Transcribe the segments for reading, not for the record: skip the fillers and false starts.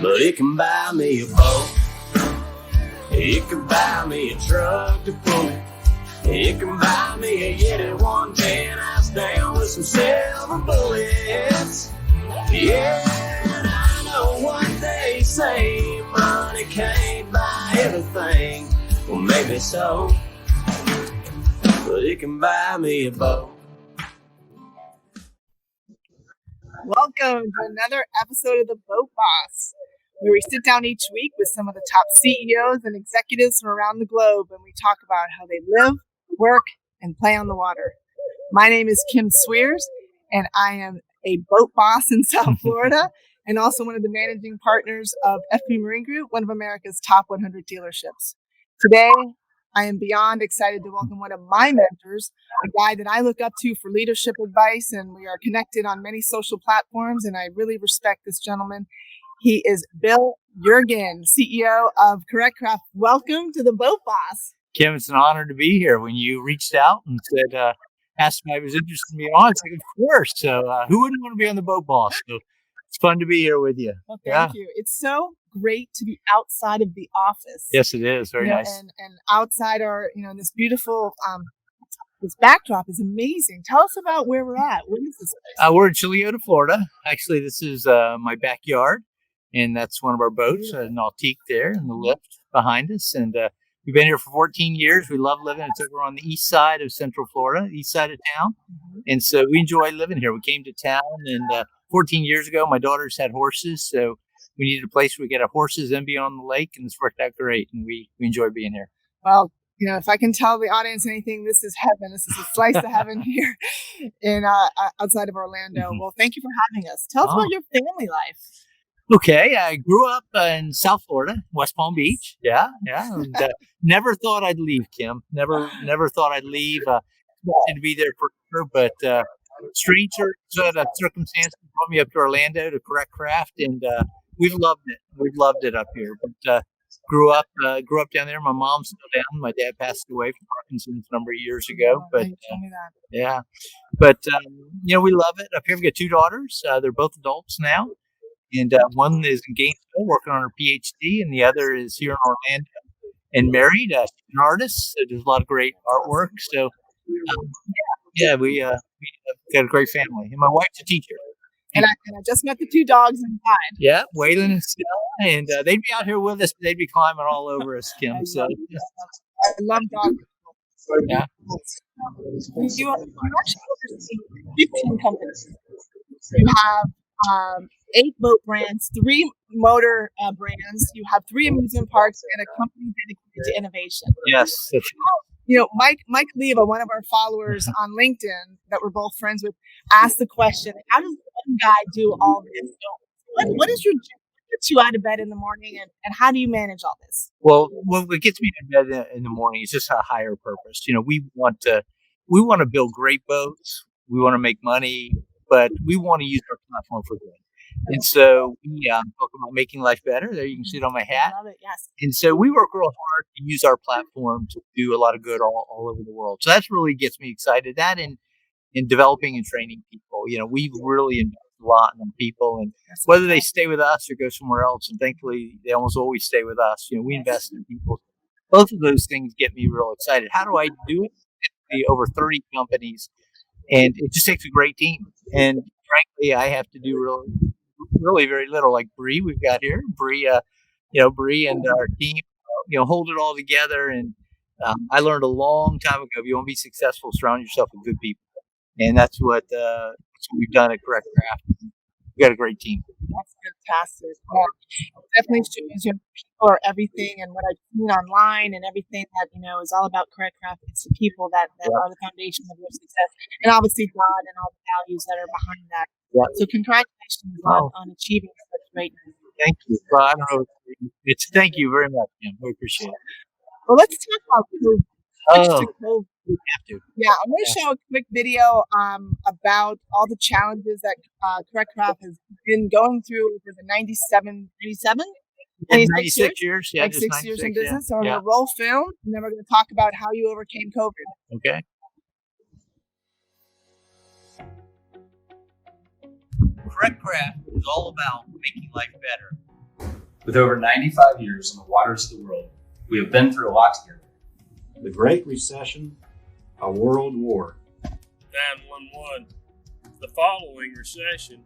but it can buy me a boat. It can buy me a truck to pull it. It can buy me a Yeti 110 house down with some silver bullets. Yeah, and I know what they say, money can't buy everything. Well, maybe so, but it can buy me a boat. Welcome to another episode of the Boat Boss, where we sit down each week with some of the top CEOs and executives from around the globe, and we talk about how they live, work, and play on the water. My name is Kim Swears, and I am a boat boss in South Florida, and also one of the managing partners of FP Marine Group, one of America's top 100 dealerships. Today, I am beyond excited to welcome one of my mentors, a guy that I look up to for leadership advice, and we are connected on many social platforms, and I really respect this gentleman. He is Bill Yeargin, CEO of CorrectCraft. Welcome to the Boat Boss. Kim, it's an honor to be here. When you reached out and said, asked me if I was interested in being on, it's like, of course. So who wouldn't want to be on the Boat Boss? So it's fun to be here with you. Well, thank you. It's so great to be outside of the office. Yes, it is. Very nice. And outside our, this beautiful, this backdrop is amazing. Tell us about where we're at. What is this place? We're in Chiliota, Florida. Actually, this is my backyard, and that's one of our boats, an Nautique there, and the lift behind us. And we've been here for 14 years. We love living. It's over on the east side of Central Florida, east side of town. Mm-hmm. And so we enjoy living here. We came to town, and 14 years ago, my daughters had horses, so we needed a place where we could have horses and be on the lake, and it's worked out great, and we enjoy being here. Well, if I can tell the audience anything, this is heaven. This is a slice of heaven here in outside of Orlando. Mm-hmm. Well, thank you for having us. Tell us about your family life. Okay, I grew up in South Florida, West Palm Beach. Yeah. And, never thought I'd leave, Kim. Never thought I'd leave. And be there forever, but strange circumstances brought me up to Orlando to CorrectCraft, and we've loved it. We've loved it up here. But grew up down there. My mom's still down. My dad passed away from Parkinson's a number of years ago. But tell me that. Yeah, but we love it up here. We got two daughters. They're both adults now, and one is in Gainesville working on her PhD, and the other is here in Orlando and married. She's an artist. So does a lot of great artwork. So we got a great family, and my wife's a teacher. And I just met the two dogs inside. Yeah, Waylon and Stella, and they'd be out here with us, but they'd be climbing all over us, Kim. I love dogs. Yeah. You actually oversee 15 companies. You have 8 boat brands, 3 motor brands. You have 3 amusement parks, and a company dedicated to innovation. Yes. Mike Leva, one of our followers on LinkedIn that we're both friends with, asked the question, how does one guy do all this? So what gets you out of bed in the morning, and how do you manage all this? Well, what gets me out of bed in the morning is just a higher purpose. We want to build great boats. We want to make money, but we want to use our platform for good. And so we talk about making life better. There you can see it on my hat. I love it, yes. And so we work real hard to use our platform to do a lot of good all over the world. So that's really gets me excited. That in developing and training people. We really invest a lot in people, and whether they stay with us or go somewhere else, and thankfully they almost always stay with us. We invest in people. Both of those things get me real excited. How do I do it? It's over 30 companies, and it just takes a great team. And frankly, I have to do really very little. Like Bree, we've got here. Bree and our team, hold it all together. And I learned a long time ago, if you want to be successful, surround yourself with good people. And that's what we've done at CorrectCraft. We've got a great team. That's fantastic. Definitely shows people are everything, and what I've seen online and everything that is all about CorrectCraft. It's the people that are the foundation of your success, and obviously God and all the values that are behind that. Yeah. So congratulations on achieving such greatness. Thank you. Well, I don't know. Thank you very much, Jim. We appreciate it. Well, let's talk about COVID. We have to. Yeah, I'm going to show a quick video about all the challenges that CorrectCraft has been going through for the 96 years. Yeah, 6 years in business. So we're going to roll film, and then we're going to talk about how you overcame COVID. Okay. CorrectCraft is all about making life better. With over 95 years on the waters of the world, we have been through a lot together. The Great Recession, a world war. 911, the following recession,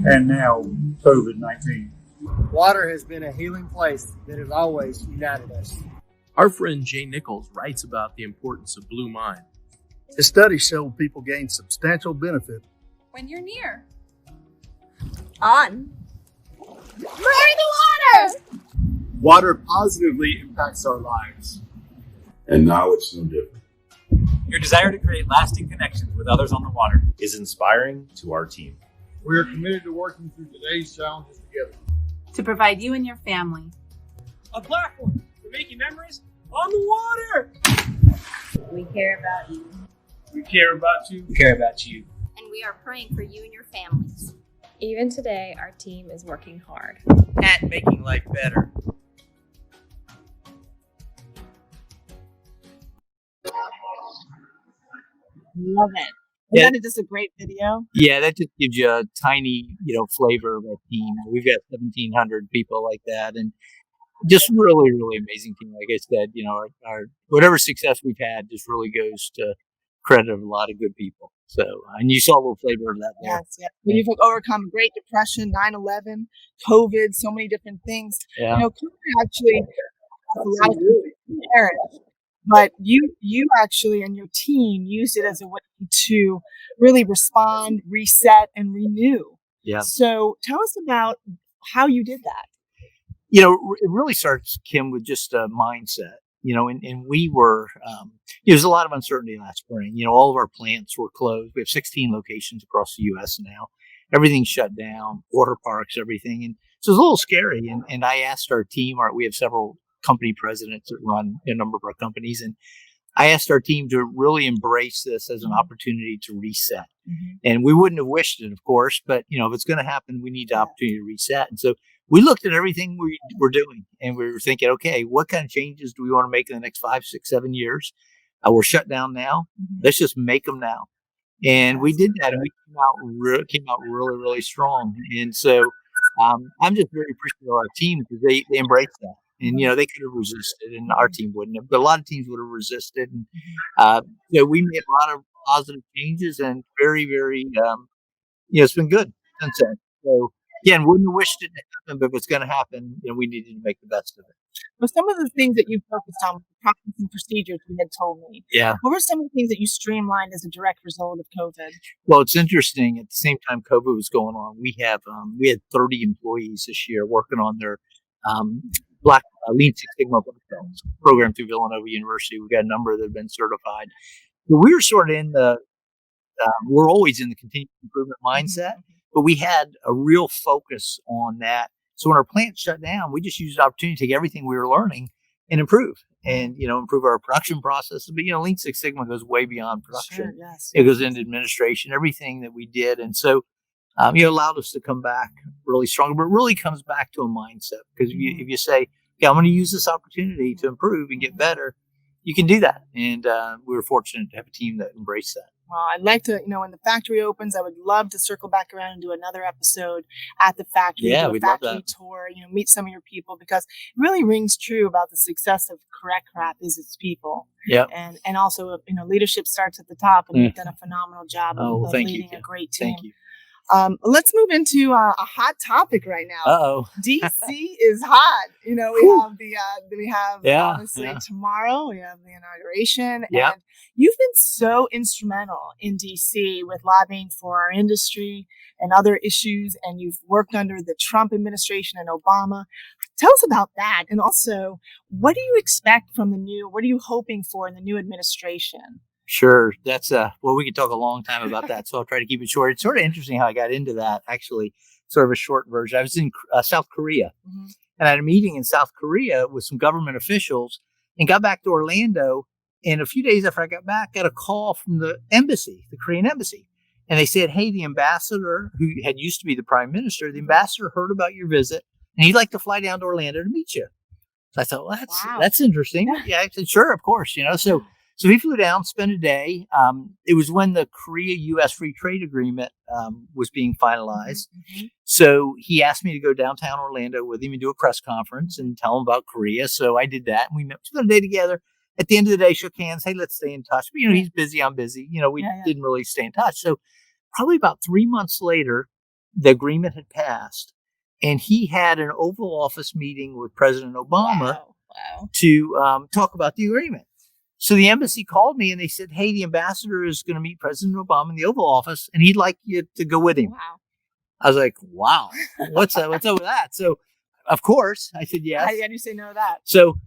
and now COVID-19. Water has been a healing place that has always united us. Our friend Jay Nichols writes about the importance of Blue Mind. His studies show people gain substantial benefit when you're near. On. Burn the water! Water positively impacts our lives. And now it's no different. Your desire to create lasting connections with others on the water is inspiring to our team. We are committed to working through today's challenges together. To provide you and your family a platform for making memories on the water. We care about you. We care about you. We care about you. And we are praying for you and your families. Even today, our team is working hard at making life better. Love it. Isn't that just a great video? Yeah, that just gives you a tiny, flavor of our team. We've got 1,700 people like that, and just really, really amazing team. Like I said, our whatever success we've had just really goes to credit of a lot of good people. So, and you saw a little flavor of that there. Yes, yeah. You've overcome Great Depression, 9/11, COVID, so many different things. Yeah. COVID actually has a lot of people, but you actually and your team used it as a way to really respond, reset, and renew. Yeah. So tell us about how you did that. It really starts, Kim, with just a mindset. And we were, there was a lot of uncertainty last spring. All of our plants were closed. We have 16 locations across the U.S. now. Everything's shut down, water parks, everything. And so it was a little scary. And I asked our team, we have several company presidents that run a number of our companies. And I asked our team to really embrace this as an opportunity to reset. Mm-hmm. And we wouldn't have wished it, of course, but if it's going to happen, we need the opportunity to reset. And so we looked at everything we were doing and we were thinking, okay, what kind of changes do we want to make in the next 5, 6, 7 years? We're shut down now. Mm-hmm. Let's just make them now. And we did that, and we came out really, really strong. And so I'm just very appreciative of our team because they embraced that. And, they could have resisted, and our team wouldn't have. But a lot of teams would have resisted. And, we made a lot of positive changes and very, very, it's been good since then. So, again, wouldn't have wished it to happen, but if it's going to happen, we needed to make the best of it. Well, some of the things that you focused on, practice and procedures, you had told me. Yeah. What were some of the things that you streamlined as a direct result of COVID? Well, it's interesting. At the same time COVID was going on, we had 30 employees this year working on their Black Lean Six Sigma Black Belts program through Villanova University. We've got a number that have been certified. But we were sort of we're always in the continuous improvement mindset, but we had a real focus on that. So when our plant shut down, we just used the opportunity to take everything we were learning and improve improve our production processes. But, Lean Six Sigma goes way beyond production. Sure, yes. It goes into administration, everything that we did. And so, allowed us to come back really strong, but it really comes back to a mindset because if you say, okay, I'm going to use this opportunity to improve and get better, you can do that. And we were fortunate to have a team that embraced that. Well, I'd like to, when the factory opens, I would love to circle back around and do another episode at the factory. Yeah, do a we'd factory love that. Tour, meet some of your people because it really rings true about the success of Correct Crap is its people. Yeah. And also, leadership starts at the top, and you've done a phenomenal job of leading a great team. Thank you. Let's move into a hot topic right now. Uh-oh. DC is hot. We have obviously tomorrow we have the inauguration. Yeah. And you've been so instrumental in DC with lobbying for our industry and other issues, and you've worked under the Trump administration and Obama. Tell us about that, and also what do you expect from what are you hoping for in the new administration? Sure. That's we could talk a long time about that, so I'll try to keep it short. It's sort of interesting how I got into that, actually, sort of a short version. I was in South Korea, and I had a meeting in South Korea with some government officials and got back to Orlando. And a few days after I got back, got a call from the embassy, the Korean embassy. And they said, hey, the ambassador who had used to be the prime minister, the ambassador heard about your visit and he'd like to fly down to Orlando to meet you. So I thought, well, that's interesting. Yeah, I said, sure, of course. So So we flew down, spent a day. It was when the Korea-U.S. Free Trade Agreement was being finalized. Mm-hmm. So he asked me to go downtown Orlando with him and do a press conference and tell him about Korea. So I did that. And we spent a day together. At the end of the day, shook hands. Hey, let's stay in touch. But, he's busy. I'm busy. We didn't really stay in touch. So probably about 3 months later, the agreement had passed. And he had an Oval Office meeting with President Obama to talk about the agreement. So the embassy called me and they said, hey, the ambassador is going to meet President Obama in the Oval Office and he'd like you to go with him. Wow. I was like, wow, what's up with that? So, of course, I said yes. How do you say no to that? So,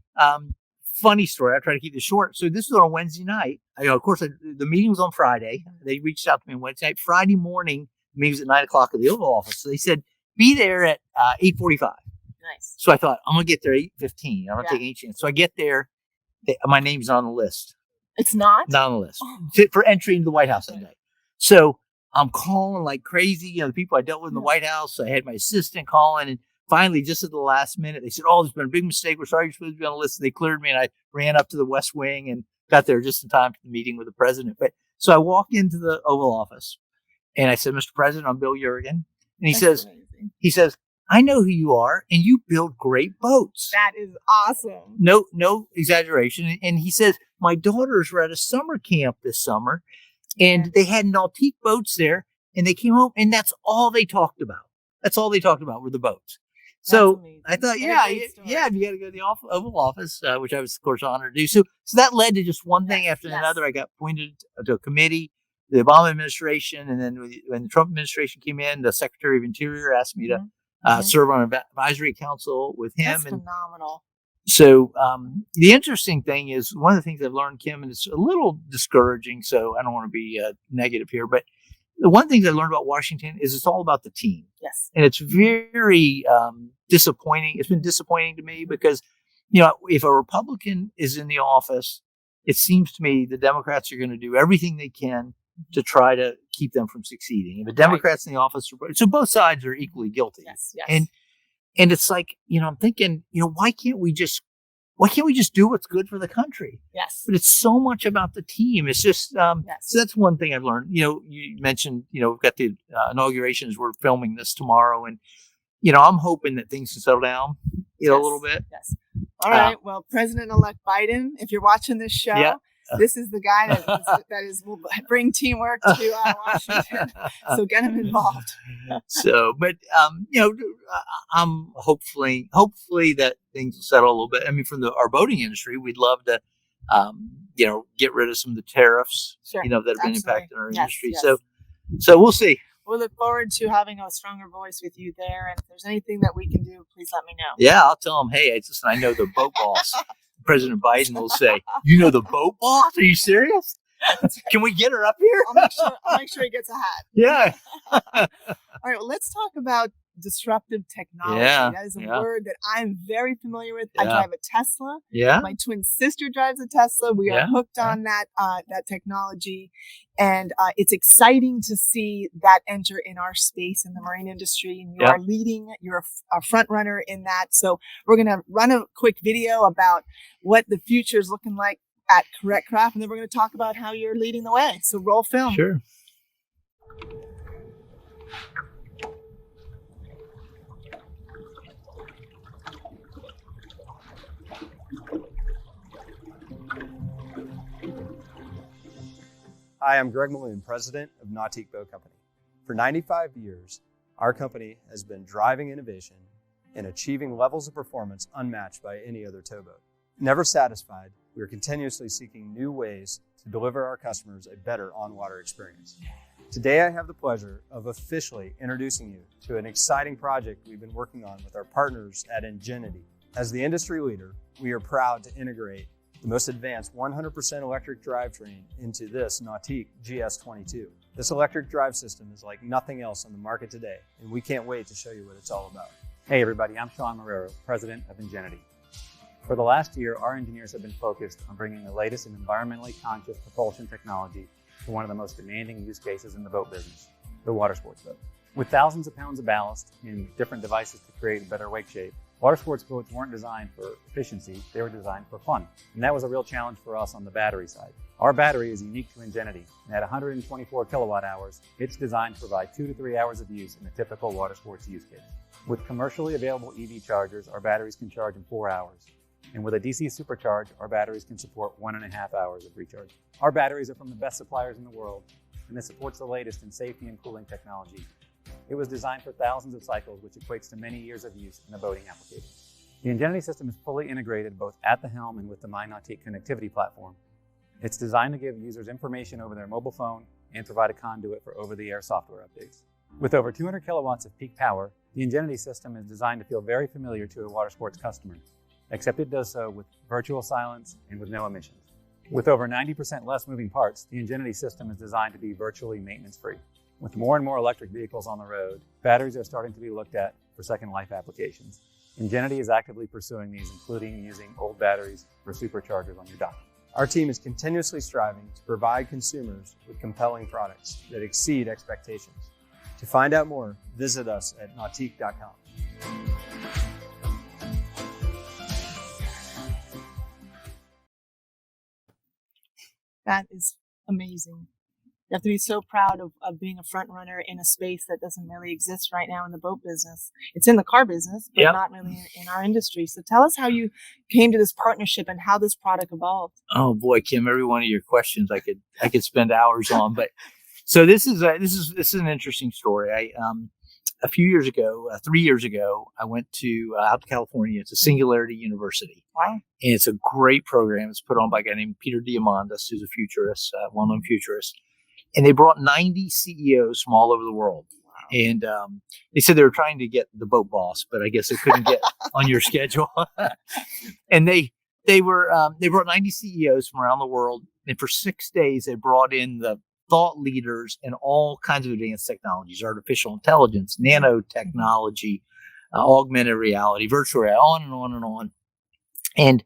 funny story. I try to keep this short. So this was on Wednesday night. Of course, the meeting was on Friday. They reached out to me on Wednesday night. Friday morning, the meeting was at 9 o'clock at the Oval Office. So they said, be there at 8:45. Nice. So I thought, I'm going to get there at 8:15. I'm not taking any chance. So I get there. My name's not on the list. It's not? Not on the list for entry into the White House that day. So I'm calling like crazy. The people I dealt with in the White House. I had my assistant calling. And finally, just at the last minute, they said, there's been a big mistake. We're sorry you're supposed to be on the list. And they cleared me. And I ran up to the West Wing and got there just in time for the meeting with the president. But so I walk into the Oval Office and I said, Mr. President, I'm Bill Yeargin. And he says, I know who you are, and you build great boats. That is awesome. No exaggeration. And he says, my daughters were at a summer camp this summer, and they had Nautique boats there, and they came home, and that's all they talked about. That's all they talked about were the boats. So I thought, you got to go to the Oval Office, which I was, of course, honored to do. So that led to just one thing after another. I got appointed to a committee, the Obama administration, and then when the Trump administration came in, the Secretary of Interior asked me to serve on an advisory council with him. That's phenomenal. So the interesting thing is one of the things I've learned, Kim, and it's a little discouraging, so I don't want to be negative here, but the one thing I learned about Washington is it's all about the team. Yes. And it's very disappointing. It's been disappointing to me because, if a Republican is in the office, it seems to me the Democrats are going to do everything they can to try to keep them from succeeding. If a Democrat's in the office, so both sides are equally guilty. Yes. And it's like, I'm thinking, why can't we just do what's good for the country? Yes. But it's so much about the team. It's just, so that's one thing I've learned. You mentioned, we've got the inaugurations. We're filming this tomorrow. And, I'm hoping that things can settle down, a little bit. Yes. All right. Well, President-elect Biden, if you're watching this show, this is the guy that will bring teamwork to Washington. So get him involved. So, but I'm hopefully that things will settle a little bit. I mean, from our boating industry, we'd love to, get rid of some of the tariffs, that have been impacting our industry. Yes. So we'll see. We'll look forward to having a stronger voice with you there. And if there's anything that we can do, please let me know. Yeah, I'll tell them, hey, listen, I know the boat boss. President Biden will say, you know the boat boss? Are you serious? Can we get her up here? I'll make sure he gets a hat. Yeah. All right, well, let's talk about disruptive technology. Yeah. That is a word that I'm very familiar with. I drive a Tesla. Yeah. My twin sister drives a Tesla. We are hooked on that technology. And it's exciting to see that enter in our space in the marine industry. And you are leading, you're a front runner in that. So we're going to run a quick video about what the future is looking like at Correct Craft. And then we're going to talk about how you're leading the way. So roll film. Sure. Hi, I'm Greg Malon, president of Nautique Boat Company. For 95 years, our company has been driving innovation and achieving levels of performance unmatched by any other towboat. Never satisfied, we are continuously seeking new ways to deliver our customers a better on-water experience. Today, I have the pleasure of officially introducing you to an exciting project we've been working on with our partners at Ingenuity. As the industry leader, we are proud to integrate the most advanced 100% electric drivetrain into this Nautique GS22. This electric drive system is like nothing else on the market today, and we can't wait to show you what it's all about. Hey everybody, I'm Sean Marrero, president of Ingenuity. For the last year, our engineers have been focused on bringing the latest in environmentally conscious propulsion technology to one of the most demanding use cases in the boat business, the water sports boat. With thousands of pounds of ballast and different devices to create a better wake shape, Water sports boats weren't designed for efficiency, they were designed for fun. And that was a real challenge for us on the battery side. Our battery is unique to Ingenuity, and at 124 kilowatt hours, it's designed to provide 2 to 3 hours of use in a typical water sports use case. With commercially available EV chargers, our batteries can charge in 4 hours. And with a DC supercharge, our batteries can support 1.5 hours of recharge. Our batteries are from the best suppliers in the world, and it supports the latest in safety and cooling technology. It was designed for thousands of cycles, which equates to many years of use in a boating application. The Ingenuity system is fully integrated both at the helm and with the MyNautique connectivity platform. It's designed to give users information over their mobile phone and provide a conduit for over-the-air software updates. With over 200 kilowatts of peak power, the Ingenuity system is designed to feel very familiar to a water sports customer, except it does so with virtual silence and with no emissions. With over 90% less moving parts, the Ingenuity system is designed to be virtually maintenance-free. With more and more electric vehicles on the road, batteries are starting to be looked at for second life applications. Ingenuity is actively pursuing these, including using old batteries for superchargers on your dock. Our team is continuously striving to provide consumers with compelling products that exceed expectations. To find out more, visit us at nautique.com. That is amazing. You have to be so proud of being a front runner in a space that doesn't really exist right now in the boat business. It's in the car business, but not really in our industry. So tell us how you came to this partnership and how this product evolved. Oh boy, Kim, every one of your questions I could spend hours on. But so this is an interesting story. A few years ago, 3 years ago, I went out to California. It's a Singularity University. Wow. And it's a great program. It's put on by a guy named Peter Diamandis, who's a futurist, well-known futurist. And they brought 90 CEOs from all over the world. Wow. And they said they were trying to get the boat boss, but I guess they couldn't get on your schedule. And they brought 90 CEOs from around the world. And for 6 days, they brought in the thought leaders in all kinds of advanced technologies, artificial intelligence, nanotechnology, augmented reality, virtual reality, on and on and on. And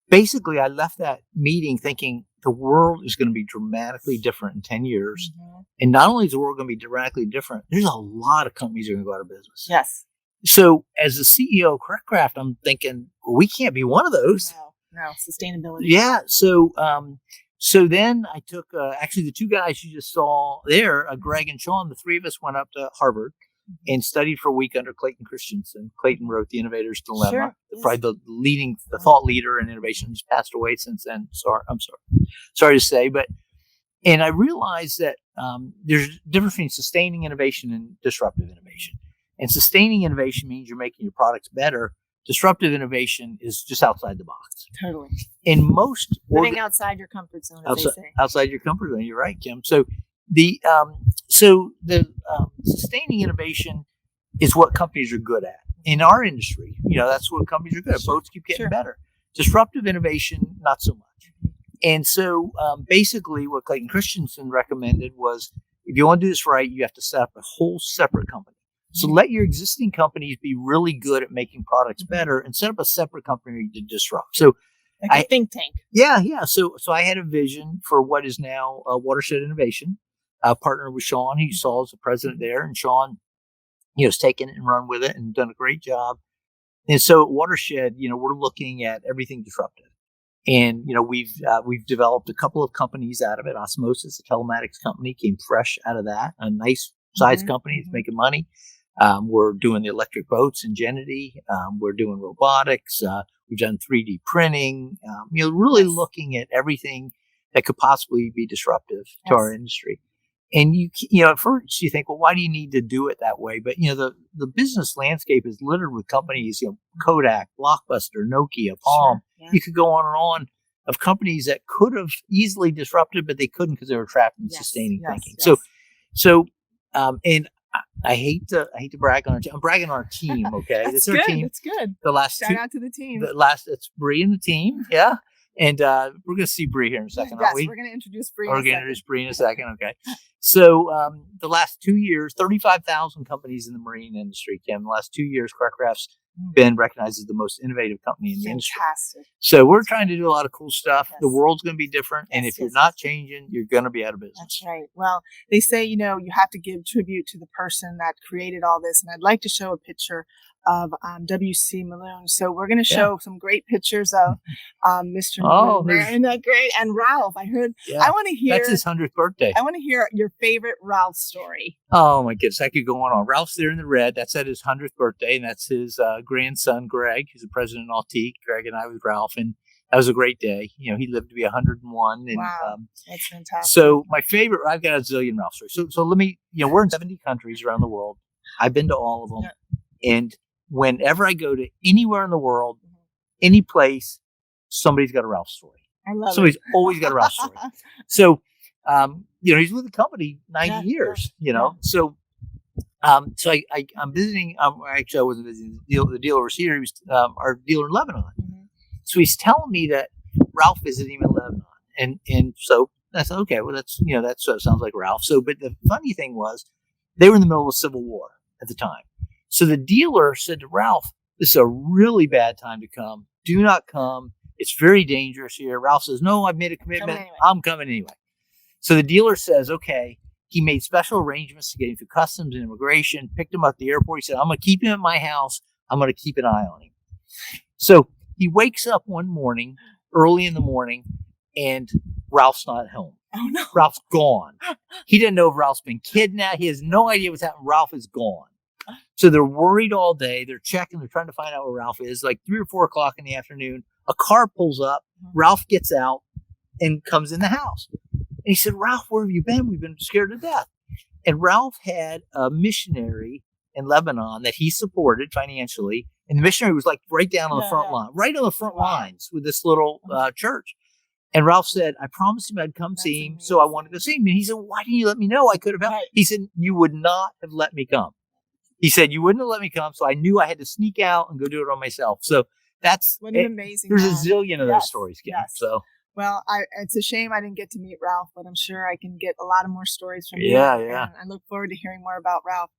basically, I left that meeting thinking the world is going to be dramatically different in 10 years. Mm-hmm. And not only is the world going to be dramatically different, there's a lot of companies that are going to go out of business. Yes. So as the CEO of Correctcraft, I'm thinking, well, we can't be one of those. No, sustainability. Yeah. So then I took, actually the two guys you just saw there, Greg and Sean, the three of us went up to Harvard and studied for a week under Clayton Christensen. Clayton wrote The Innovator's Dilemma. Sure. Probably the thought leader in innovation. He's passed away since then. Sorry to say, and I realized that there's a difference between sustaining innovation and disruptive innovation. And sustaining innovation means you're making your products better. Disruptive innovation is just outside the box. Totally. In most living outside your comfort zone, as they say. Outside your comfort zone. You're right, Kim. So the sustaining innovation is what companies are good at. In our industry, that's what companies are good at. Boats keep getting better. Disruptive innovation, not so much. And so basically what Clayton Christensen recommended was, if you want to do this right, you have to set up a whole separate company. So let your existing companies be really good at making products better and set up a separate company to disrupt. So like a think tank. Yeah. So I had a vision for what is now Watershed Innovation. I partnered with Sean, who you saw as the president there, and Sean, has taken it and run with it and done a great job. And so at Watershed, we're looking at everything disruptive. And, we've developed a couple of companies out of it. Osmosis, a telematics company, came fresh out of that. A nice sized company that's making money. We're doing the electric boats, Ingenuity. We're doing robotics. We've done 3D printing. Really looking at everything that could possibly be disruptive to our industry. And at first you think, well, why do you need to do it that way? But the business landscape is littered with companies. Kodak, Blockbuster, Nokia, Palm. Sure, yeah. You could go on and on of companies that could have easily disrupted, but they couldn't because they were trapped in sustaining thinking. Yes. So, and I hate to brag on our team. I'm bragging on our team. Okay, That's our good. team. That's good. The last shout out to the team. It's Bree and the team. Yeah. And we're going to see Bree here in a second, aren't we? Yes, we're going to introduce Bree We're going to introduce Bree in a second. Okay. So the last 2 years, 35,000 companies in the marine industry, Kim. The last 2 years, Correctcraft's been recognized as the most innovative company in the industry. Fantastic. So we're trying to do a lot of cool stuff. The world's going to be different. And if you're not changing, you're going to be out of business. That's right. Well, they say, you have to give tribute to the person that created all this. And I'd like to show a picture of W.C. Malon. So we're going to show some great pictures of Mr. Malon. Isn't that great? And Ralph, I heard, I want to hear. That's his 100th birthday. I want to hear your favorite Ralph story. Oh, my goodness. I could go on. Ralph's there in the red. That's at his 100th birthday. And that's his grandson, Greg, who's the president of Altique. Greg and I with Ralph. And that was a great day. He lived to be 101. And, wow. That's fantastic. So my favorite, I've got a zillion Ralph stories. So let me, we're in 70 countries around the world. I've been to all of them. And whenever I go to anywhere in the world, any place, somebody's got a Ralph story. I love Somebody's always got a Ralph story. So, he's with the company 90 years, So, I'm visiting, actually I wasn't visiting the dealer was here. He was our dealer in Lebanon. So he's telling me that Ralph visited him in Lebanon. And so I said, okay, well, that's, that sounds like Ralph. So, but the funny thing was they were in the middle of a civil war at the time. So the dealer said to Ralph, this is a really bad time to come. Do not come. It's very dangerous here. Ralph says, no, I've made a commitment. I'm coming anyway. So the dealer says, okay. He made special arrangements to get him through customs and immigration, picked him up at the airport. He said, I'm going to keep him at my house. I'm going to keep an eye on him. So he wakes up one morning, early in the morning, and Ralph's not home. Oh, no. Ralph's gone. He didn't know if Ralph's been kidnapped. He has no idea what's happened. Ralph is gone. So they're worried all day. They're checking. They're trying to find out where Ralph is. Like 3 or 4 o'clock in the afternoon, a car pulls up. Ralph gets out and comes in the house. And he said, Ralph, where have you been? We've been scared to death. And Ralph had a missionary in Lebanon that he supported financially. And the missionary was like right down on the front line, right on the front lines with this little church. And Ralph said, I promised him I'd come see him. So I wanted to see him. And he said, why didn't you let me know? I could have helped. He said, you would not have let me come. He said, you wouldn't have let me come. So I knew I had to sneak out and go do it on myself. So that's what an amazing There's man. a zillion of those stories, Kim. So. Well, it's a shame I didn't get to meet Ralph, but I'm sure I can get a lot of more stories from you. Yeah. And I look forward to hearing more about Ralph.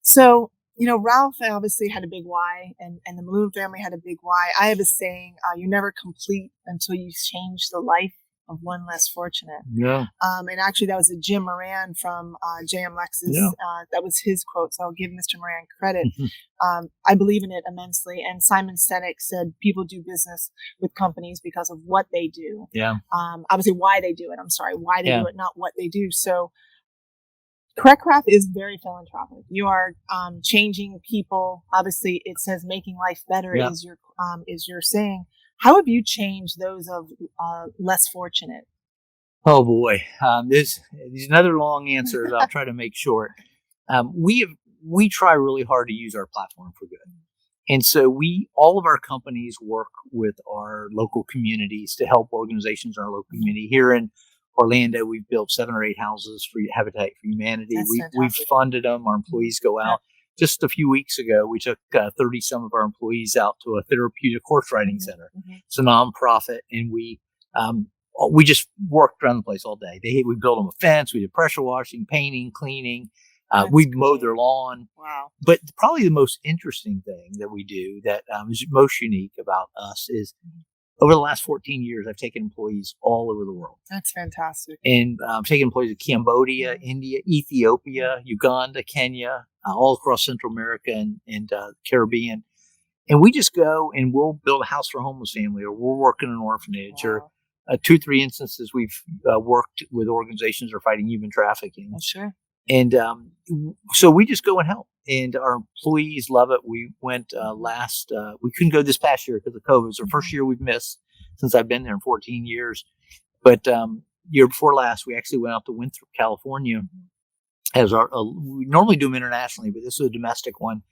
So, Ralph obviously had a big why, and the Malon family had a big why. I have a saying, you're never complete until you change the life of one less fortunate. Yeah. And actually, that was a Jim Moran from JM Lexus. Yeah. That was his quote, so I'll give Mr. Moran credit. I believe in it immensely. And Simon Sinek said people do business with companies because of what they do. Yeah. Obviously, why they do it. I'm sorry, why they do it, not what they do. So, CorrectCraft is very philanthropic. You are changing people. Obviously, it says making life better is your saying. How have you changed those of less fortunate? Oh boy, there's another long answer that I'll try to make short. We try really hard to use our platform for good, and so all of our companies work with our local communities to help organizations in our local community. Here in Orlando, we've built 7 or 8 houses for Habitat for Humanity. We've funded them. Our employees go out. Just a few weeks ago, we took 30 some of our employees out to a therapeutic horse riding center. It's a nonprofit, and we just worked around the place all day. We built them a fence. We did pressure washing, painting, cleaning. We mowed their lawn. Wow! But probably the most interesting thing that we do that is most unique about us is over the last 14 years, I've taken employees all over the world. That's fantastic. And I've taken employees to Cambodia, India, Ethiopia, Uganda, Kenya, all across Central America and Caribbean. And we just go and we'll build a house for a homeless family, or we'll work in an orphanage, or 2-3 instances we've worked with organizations that are fighting human trafficking. Oh, sure. And so we just go and help. And our employees love it. We went we couldn't go this past year because of COVID. It was our first year we've missed since I've been there in 14 years. But year before last, we actually went out to Winthrop, California. As we normally do them internationally, but this was a domestic one.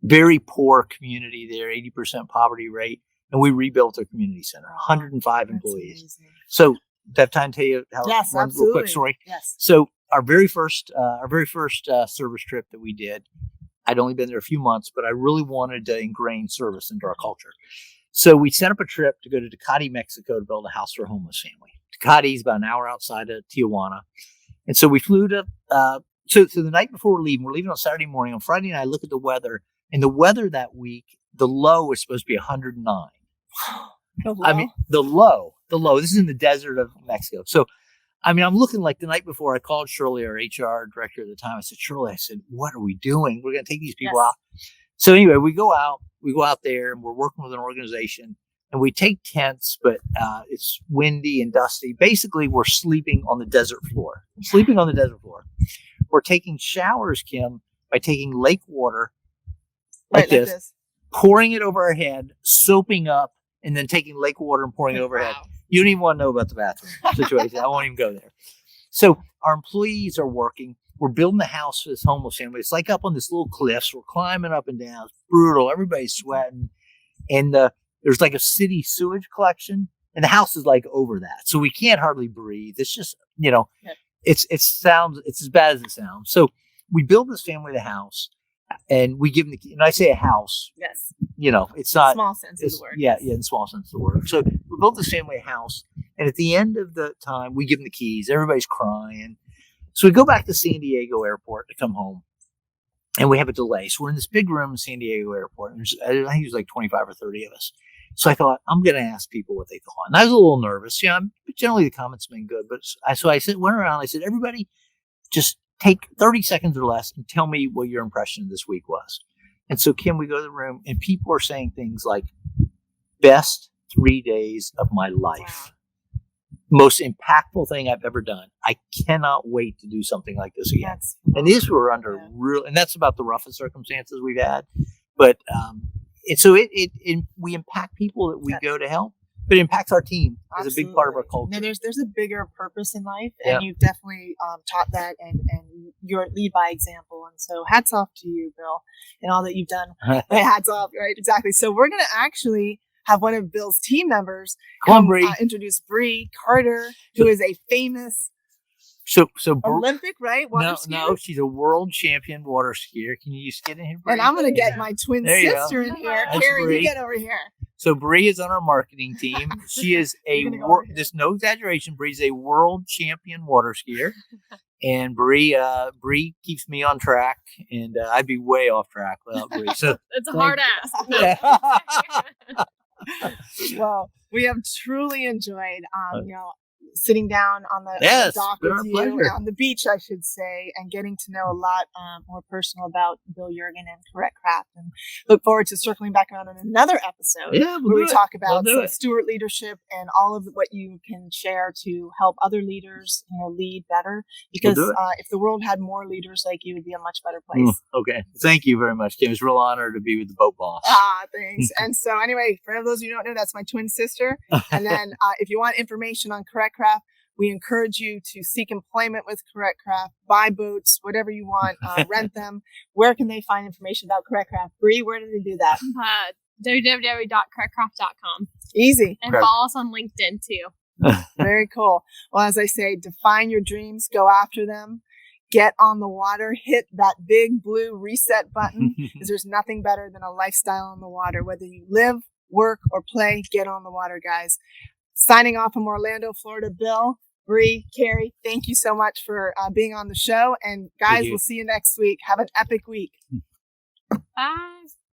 Very poor community there, 80% poverty rate. And we rebuilt their community center, 105 employees. Amazing. So do I have time to tell you one real quick story? Yes. So our very first service trip that we did, I'd only been there a few months, but I really wanted to ingrain service into our culture. So we set up a trip to go to Tecate, Mexico to build a house for a homeless family. Tecate is about an hour outside of Tijuana. And so we flew to, so the night before we're leaving on Saturday morning. On Friday night, I look at the weather, and the weather that week, the low is supposed to be 109. The low? I mean, the low. This is in the desert of Mexico. So, I mean, I'm looking like the night before I called Shirley, our HR director at the time. I said, Shirley, what are we doing? We're going to take these people out. So anyway, we go out there and we're working with an organization and we take tents, but it's windy and dusty. Basically, we're sleeping on the desert floor. We're taking showers, Kim, by taking lake water like this, pouring it over our head, soaping up, and then taking lake water and pouring it over our head. You don't even want to know about the bathroom situation. I won't even go there. So our employees are working. We're building a house for this homeless family. It's like up on this little cliffs. We're climbing up and down. It's brutal. Everybody's sweating. And there's like a city sewage collection. And the house is like over that. So we can't hardly breathe. It's just, it's as bad as it sounds. So we build this family the house. And we give them and I say a house. Yes. It's not small sense of the word. Yeah, in small sense of the word. So we built this family a house, and at the end of the time, we give them the keys. Everybody's crying. So we go back to San Diego Airport to come home, and we have a delay. So we're in this big room in San Diego Airport, and I think it was like 25 or 30 of us. So I thought, I'm going to ask people what they thought. And I was a little nervous. Generally the comments have been good, but so I went around. I said, everybody, just take 30 seconds or less and tell me what your impression of this week was. And so, Kim, we go to the room and people are saying things like, best 3 days of my life. Most impactful thing I've ever done. I cannot wait to do something like this again. And these were under and that's about the roughest circumstances we've had. But, so we impact people that we go to help. But it impacts our team as a big part of our culture. No, there's a bigger purpose in life, and you've definitely taught that, and you're lead by example. And so, hats off to you, Bill, and all that you've done. Hats off, right? Exactly. So we're going to actually have one of Bill's team members introduce Bree Carter, who is a famous Olympic, right? Water skier? No, she's a world champion water skier. Can you just get in here, Bree? And I'm going to get my twin sister in here. Carrie, you get over here. So Bree is on our marketing team. She is this no exaggeration, Bree's a world champion water skier. And Bree keeps me on track, and I'd be way off track without Bree. So it's a hard ask. Well, we have truly enjoyed, sitting down on the dock with you, on the beach, I should say, and getting to know a lot more personal about Bill Yeargin and Correct Craft. And look forward to circling back around in another episode where we talk about steward leadership and all of what you can share to help other leaders lead better. Because if the world had more leaders like you, it would be a much better place. Okay. Thank you very much, Kim. It's a real honor to be with the Boat Boss. Thanks. And so anyway, for those of you who don't know, that's my twin sister. And then if you want information on Correct Craft, we encourage you to seek employment with Correct Craft, buy boats, whatever you want, rent them. Where can they find information about Correct Craft? Bree, where do they do that? www.correctcraft.com. Easy. And follow us on LinkedIn too. Very cool. Well, as I say, define your dreams, go after them, get on the water, hit that big blue reset button, because there's nothing better than a lifestyle on the water. Whether you live, work, or play, get on the water, guys. Signing off from Orlando, Florida, Bill, Bree, Carrie, thank you so much for being on the show. And guys, we'll see you next week. Have an epic week. Bye.